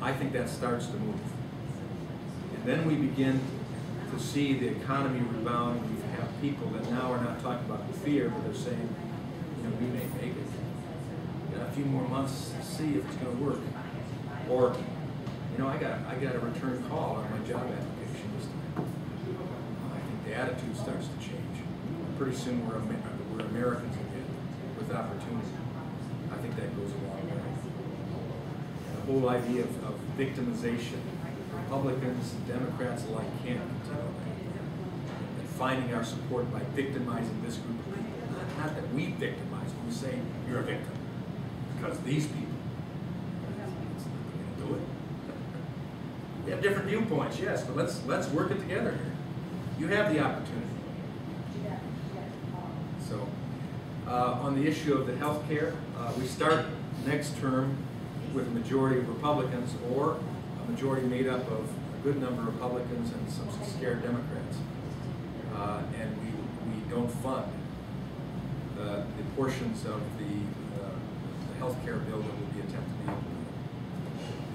I think that starts to move. And then we begin to see the economy rebound. We have people that now are not talking about fear, but they're saying, we may make it. A few more months to see if it's going to work. Or, I got a return call on my job application this time. I think the attitude starts to change. Pretty soon we're Americans again with opportunity. I think that goes a long way. The whole idea of victimization, Republicans and Democrats alike can't continue that. And finding our support by victimizing this group of people. Not that we victimize them, we say you're a victim. Because these people. Do it. We have different viewpoints, yes, but let's work it together here. You have the opportunity. So, on the issue of the health care, we start next term with a majority of Republicans or a majority made up of a good number of Republicans and some scared Democrats. And we don't fund the portions of the health care bill that will be attempted to be implemented.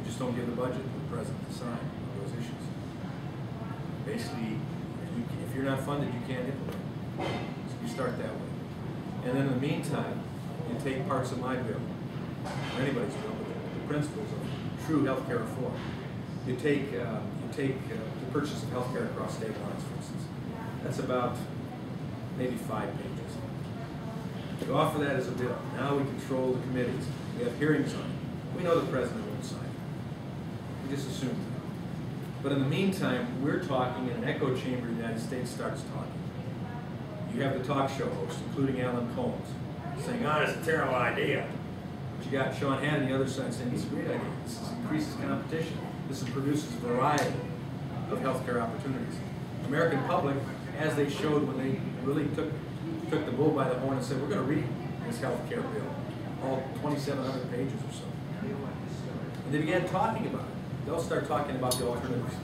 We just don't give the budget to the president to sign on those issues. Basically, if you're not funded, you can't implement it. So you start that way. And then in the meantime, you take parts of my bill, or anybody's bill, but the principles of true health care reform. You take the purchase of health care across state lines, for instance. That's about maybe 5 pages. You offer that as a bill. Now we control the committees. We have hearings on it. We know the president won't sign it. We just assume that. But in the meantime, we're talking, and an echo chamber in the United States starts talking. You have the talk show hosts, including Alan Combs, saying, it's a terrible idea. But you got Sean Hannity on the other side saying, it's a great idea. This increases competition. This produces a variety of healthcare opportunities. The American public, as they showed when they really took the bull by the horn and said, we're going to read this health care bill, all 2,700 pages or so. And they began talking about it. They'll start talking about the alternatives.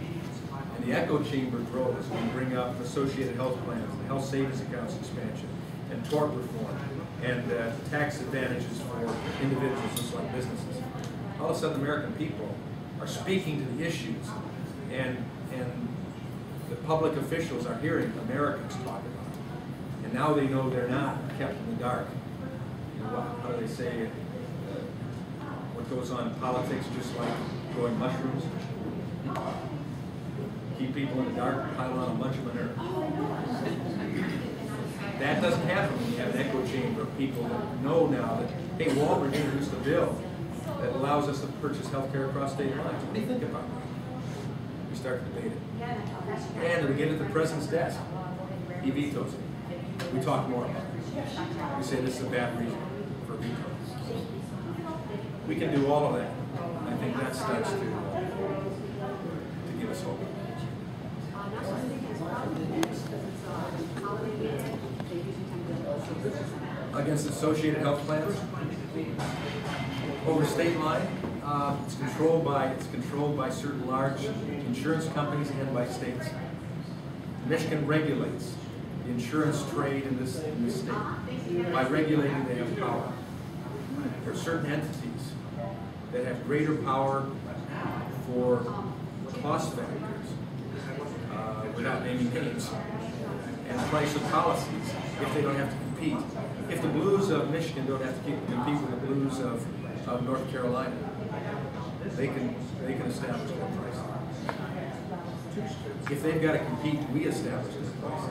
And the echo chamber grows. We bring up associated health plans, the health savings accounts expansion, and tort reform, and tax advantages for individuals just like businesses. All of a sudden, American people are speaking to the issues, and the public officials are hearing Americans talk about it. And now they know they're not kept in the dark. How do they say it? What goes on in politics just like growing mushrooms? Keep people in the dark, pile on a bunch of manure. That doesn't happen when you have an echo chamber of people that know now that, hey, Walberg introduced a bill that allows us to purchase health care across state lines. What do you think about that? We start to debate it. And we get at the president's desk. He vetoes it. We talk more about it. We say this is a bad reason for veto. We can do all of that. I think that starts to give us hope. Against associated health plans over state line, it's controlled by certain large insurance companies and by states. Michigan regulates the insurance trade in this state. By regulating, they have power. There are certain entities that have greater power for cost factors without naming names, and price of policies if they don't have to compete. If the blues of Michigan don't have to compete with the blues of North Carolina, they can establish their price. If they've got to compete, we establish their price.